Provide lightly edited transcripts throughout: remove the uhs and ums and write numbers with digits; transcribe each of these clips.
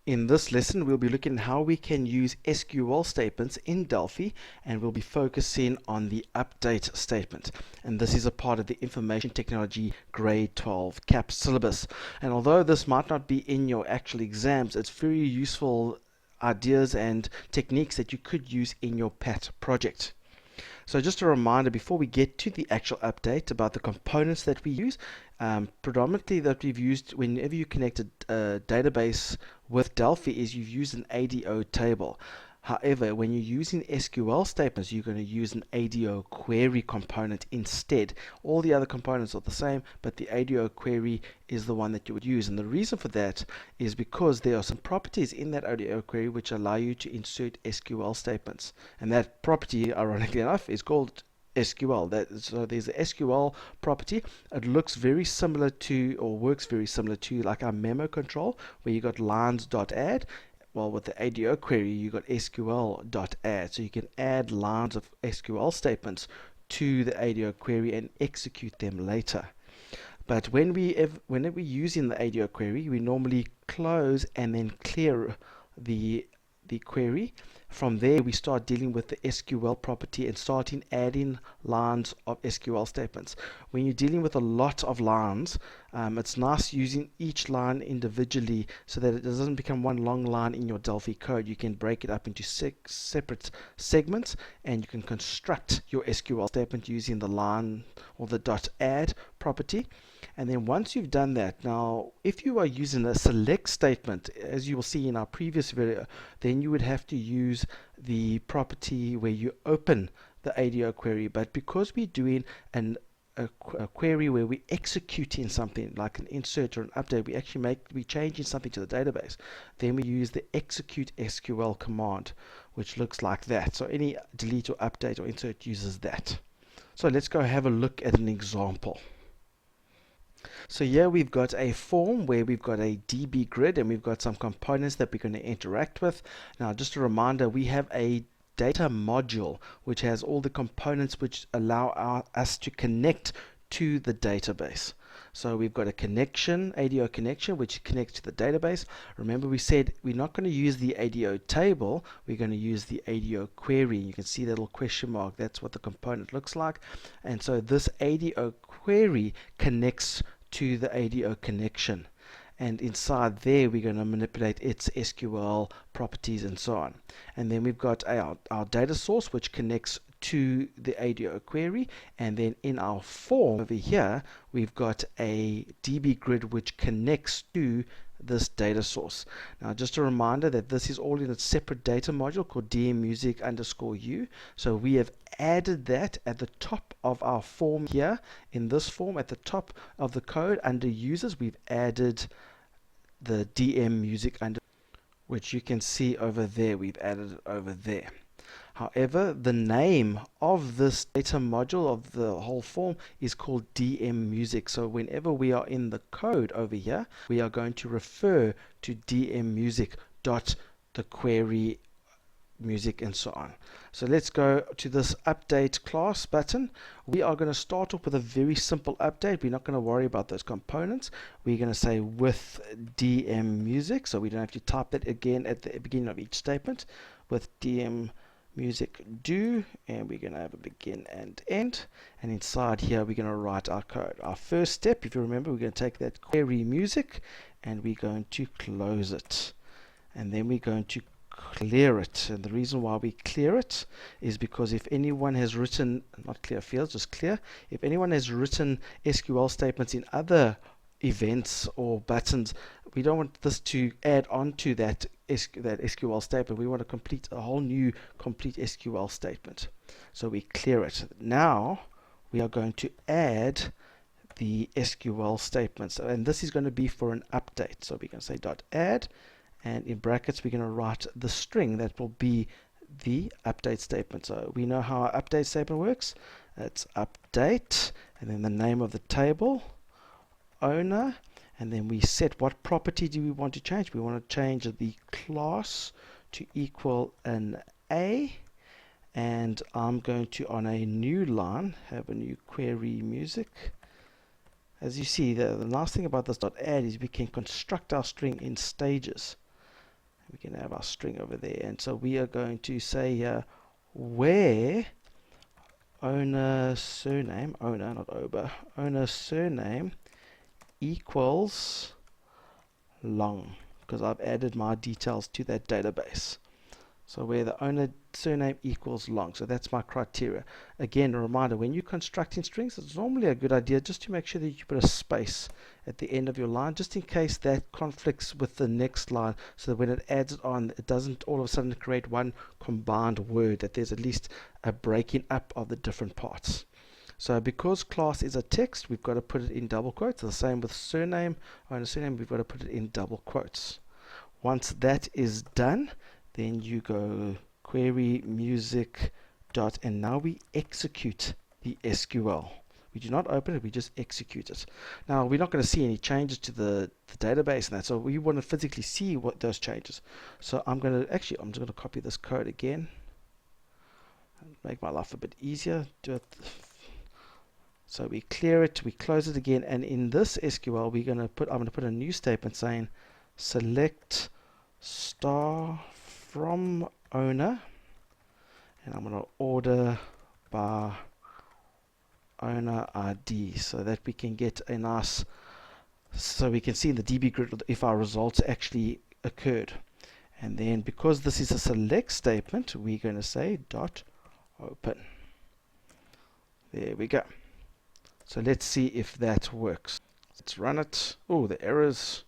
In this lesson, we'll be looking at how we can use SQL statements in Delphi, and we'll be focusing on the update statement. And this is a part of the Information Technology Grade 12 CAP syllabus. And although this might not be in your actual exams, it's very useful ideas and techniques that you could use in your PAT project. So just a reminder before we get to the actual update about the components that we use, predominantly that we've used whenever you connect a database with Delphi is you've used an ADO table. However, when you're using SQL statements, you're going to use an ADOQuery component instead. All the other components are the same, but the ADOQuery is the one that you would use. And the reason for that is because there are some properties in that ADOQuery which allow you to insert SQL statements. And that property, ironically enough, is called SQL. So there's a SQL property. It looks very similar to, or works very similar to, like our memo control, where you got lines.add. Well, with the ADOQuery, you got SQL.add. So you can add lines of SQL statements to the ADOQuery and execute them later. But whenever we're using the ADOQuery, we normally close and then clear the query. From there, we start dealing with the SQL property and starting adding lines of SQL statements. When you're dealing with a lot of lines, it's nice using each line individually so that it doesn't become one long line in your Delphi code. You can break it up into separate segments, and you can construct your SQL statement using the line or the .add property. And then once you've done that, now if you are using a select statement, as you will see in our previous video, then you would have to use the property where you open the ADOQuery. But because we're doing a query where we're executing something like an insert or an update, we're changing something to the database, then we use the execute SQL command, which looks like that. So any delete or update or insert uses that. So let's go have a look at an example. So here we've got a form where we've got a DB grid and we've got some components that we're going to interact with. Now, just a reminder, we have a data module which has all the components which allow us to connect to the database. So we've got a connection, ADO connection, which connects to the database. Remember, we said we're not going to use the ADO table, we're going to use the ADO query. You can see that little question mark, that's what the component looks like. And so this ADO query connects to the ADO connection, and inside there we're going to manipulate its SQL properties and so on. And then we've got our data source which connects to the ADOQuery, and then in our form over here we've got a DB grid which connects to this data source. Now, just a reminder that this is all in a separate data module called dmmusic_u. So we have added that at the top of our form here. In this form, at the top of the code under users, we've added the dmmusic_, which you can see over there. We've added it over there. However, the name of this data module of the whole form is called dmmusic. So whenever we are in the code over here, we are going to refer to dmmusic dot the query music and so on. So let's go to this update class button. We are going to start off with a very simple update. We're not going to worry about those components. We're going to say with dmmusic, so we don't have to type that again at the beginning of each statement. With dmmusic do, and we're going to have a begin and end, and inside here we're going to write our code. Our first step, if you remember, we're going to take that query music and we're going to close it, and then we're going to clear it. And the reason why we clear it is because if anyone has written, not clear fields, just clear, if anyone has written SQL statements in other events or buttons, we don't want this to add on to that SQL statement. We want to complete a whole new complete SQL statement. So we clear it. Now we are going to add the SQL statements, and this is going to be for an update. So we can say .add, and in brackets we're going to write the string that will be the update statement. So we know how our update statement works. It's update, and then the name of the table, owner, and then we set what property do we want to change. We want to change the class to equal an A, and I'm going to, on a new line, have a new query music. As you see, the nice thing about this .add is we can construct our string in stages. We can have our string over there, and so we are going to say where owner surname, owner not ober, owner surname equals long, because I've added my details to that database. So where the owner surname equals long. So that's my criteria. Again, a reminder, when you're constructing strings, it's normally a good idea just to make sure that you put a space at the end of your line, just in case that conflicts with the next line, so that when it adds it on, it doesn't all of a sudden create one combined word, that there's at least a breaking up of the different parts. So because class is a text, we've got to put it in double quotes. The same with surname, owner surname, we've got to put it in double quotes. Once that is done, then you go query music dot, and now we execute the SQL. We do not open it, we just execute it. Now we're not going to see any changes to the database and that, so we want to physically see what those changes. So I'm just going to copy this code again, make my life a bit easier. Do it. So we clear it, we close it again, and in this SQL I'm going to put a new statement saying select star from owner, and I'm going to order by owner ID, so that we can get a nice, so we can see in the DB grid if our results actually occurred. And then because this is a select statement, we're going to say dot open. There we go. So let's see if that works. Let's run it. Oh, the errors.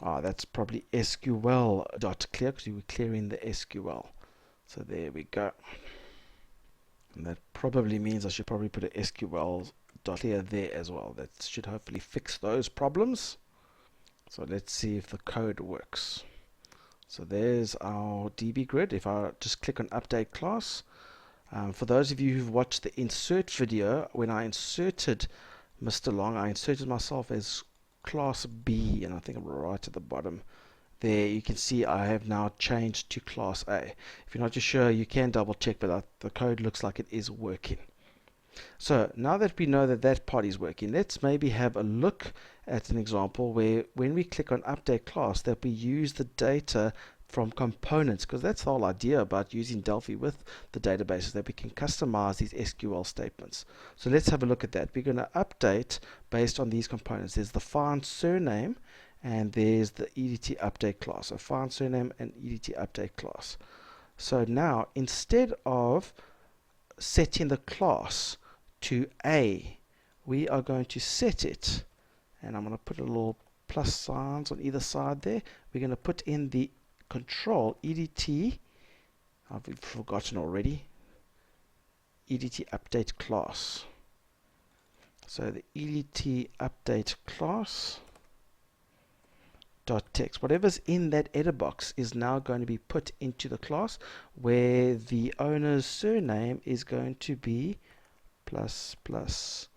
That's probably SQL.clear, because you were clearing the SQL. So there we go. And that probably means I should probably put a SQL.clear there as well. That should hopefully fix those problems. So let's see if the code works. So there's our DB grid. If I just click on update class, for those of you who've watched the insert video, when I inserted Mr. Long, I inserted myself as class B, and I think I'm right at the bottom there. You can see I have now changed to class A. If you're not too sure, you can double check, but the code looks like it is working. So now that we know that that part is working, let's maybe have a look at an example where when we click on update class, that we use the data from components, because that's the whole idea about using Delphi with the databases, that we can customize these SQL statements. So let's have a look at that. We're going to update based on these components. There's the find surname, and there's the EDT update class. So find surname and EDT update class. So now instead of setting the class to A, we are going to set it, and I'm going to put a little plus signs on either side there. We're going to put in the control EDT, I've forgotten already, EDT update class. So the EDT update class dot text, whatever's in that edit box is now going to be put into the class, where the owner's surname is going to be plus plus.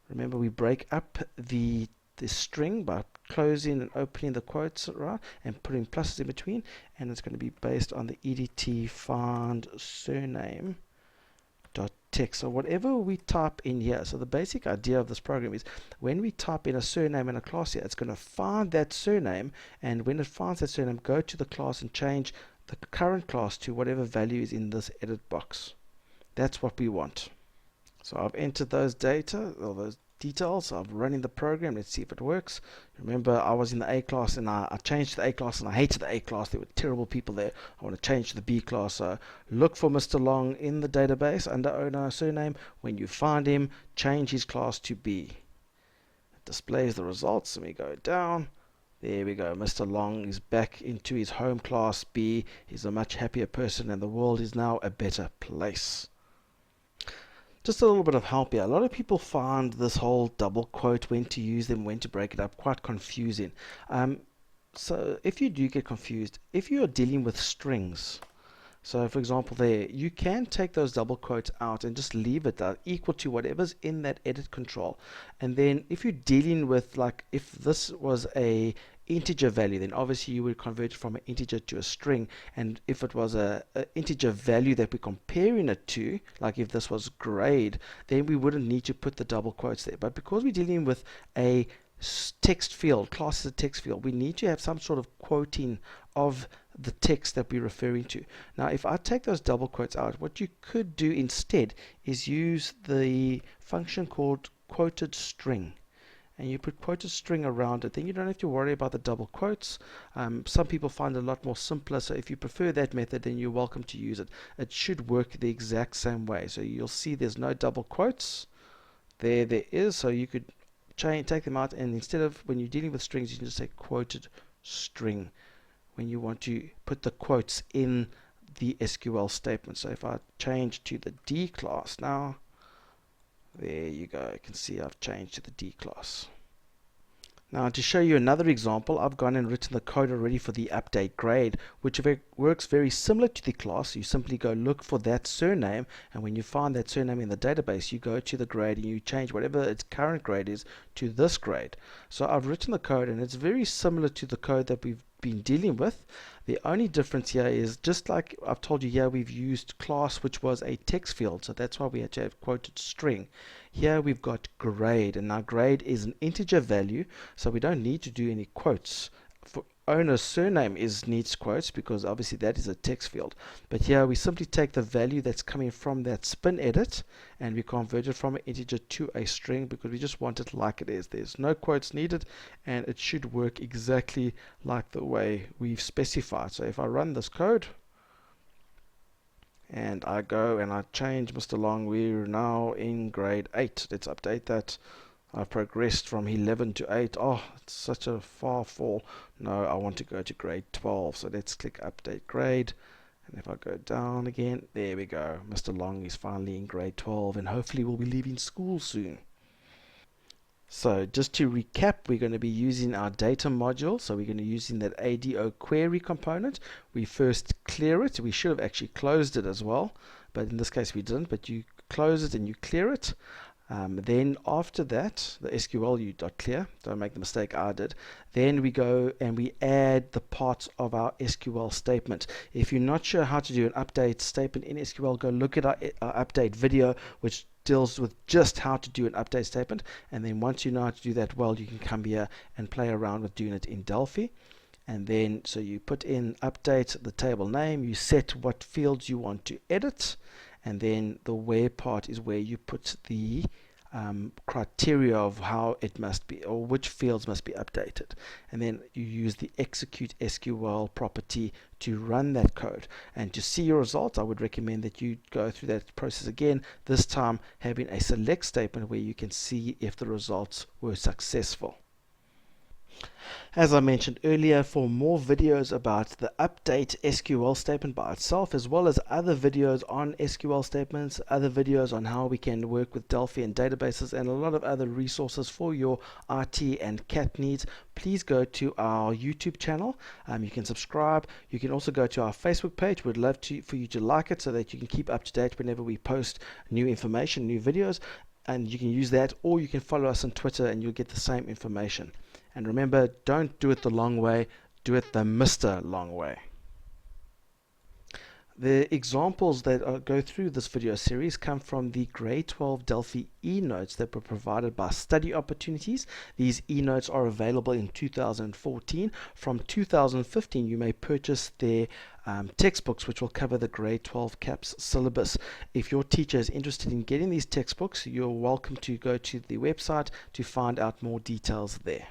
Remember, we break up the string by closing and opening the quotes, right, and putting pluses in between, and it's going to be based on the EDT find surname dot text. So whatever we type in here, so the basic idea of this program is when we type in a surname in a class here, it's going to find that surname, and when it finds that surname, go to the class and change the current class to whatever value is in this edit box. That's what we want. So I've entered those data, or those details. I'm running the program. Let's see if it works. Remember, I was in the A class, and I changed to the A class, and I hated the A class. There were terrible people there. I want to change to the B class. So look for Mr. Long in the database under owner surname. When you find him, change his class to B. It displays the results, and we go down. There we go. Mr. Long is back into his home class B. He's a much happier person, and the world is now a better place. Just a little bit of help here. A lot of people find this whole double quote, when to use them, when to break it up, quite confusing. So if you do get confused, if you are dealing with strings, so for example there, you can take those double quotes out and just leave it equal to whatever's in that edit control. And then if you're dealing with, like, if this was a integer value, then obviously you would convert it from an integer to a string. And if it was a integer value that we're comparing it to, like if this was grade, then we wouldn't need to put the double quotes there. But because we're dealing with a text field, class is a text field, we need to have some sort of quoting of the text that we're referring to. Now, if I take those double quotes out, what you could do instead is use the function called quoted string. And you put quoted string around it, then you don't have to worry about the double quotes. Some people find it a lot more simpler, so if you prefer that method, then you're welcome to use it. It should work the exact same way. So you'll see there's no double quotes. There is, so you could take them out, and instead of, when you're dealing with strings, you can just say quoted string when you want to put the quotes in the SQL statement. So if I change to the D class now, there you go, you can see I've changed to the D class. Now, to show you another example, I've gone and written the code already for the update grade, which works very similar to the class. You simply go look for that surname, and when you find that surname in the database, you go to the grade and you change whatever its current grade is to this grade. So I've written the code, and it's very similar to the code that we've been dealing with. The only difference here is, just like I've told you here, we've used class, which was a text field, so that's why we had to have quoted string. Here we've got grade, and now grade is an integer value, so we don't need to do any quotes. For owner's surname needs quotes, because obviously that is a text field. But here we simply take the value that's coming from that spin edit, and we convert it from an integer to a string, because we just want it like it is. There's no quotes needed, and it should work exactly like the way we've specified. So if I run this code, and I go and I change Mr. Long, we're now in grade 8. Let's update that. I've progressed from 11 to 8. Oh, it's such a far fall. No, I want to go to grade 12. So let's click update grade. And if I go down again, there we go. Mr. Long is finally in grade 12, and hopefully will be leaving school soon. So just to recap, we're going to be using our data module. So we're going to be using that ADOQuery component. We first clear it. We should have actually closed it as well, but in this case we didn't. But you close it and you clear it. Then after that, the SQL.clear, don't make the mistake I did. Then we go and we add the parts of our SQL statement. If you're not sure how to do an update statement in SQL, go look at our update video, which deals with just how to do an update statement. And then once you know how to do that well, you can come here and play around with doing it in Delphi. And then, so you put in update, the table name, you set what fields you want to edit, and then the where part is where you put the criteria of how it must be, or which fields must be updated. And then you use the execute SQL property to run that code. And to see your results, I would recommend that you go through that process again, this time having a select statement where you can see if the results were successful. As I mentioned earlier, for more videos about the update SQL statement by itself, as well as other videos on SQL statements, other videos on how we can work with Delphi and databases, and a lot of other resources for your IT and CAT needs, please go to our YouTube channel. You can subscribe. You can also go to our Facebook page. We'd love for you to like it so that you can keep up to date whenever we post new information, new videos. And you can use that, or you can follow us on Twitter and you'll get the same information. And remember, don't do it the long way, do it the Mr. Long way. The examples that go through this video series come from the grade 12 Delphi e-notes that were provided by Study Opportunities. These e-notes are available in 2014. From 2015, you may purchase their textbooks, which will cover the grade 12 CAPS syllabus. If your teacher is interested in getting these textbooks, you're welcome to go to the website to find out more details there.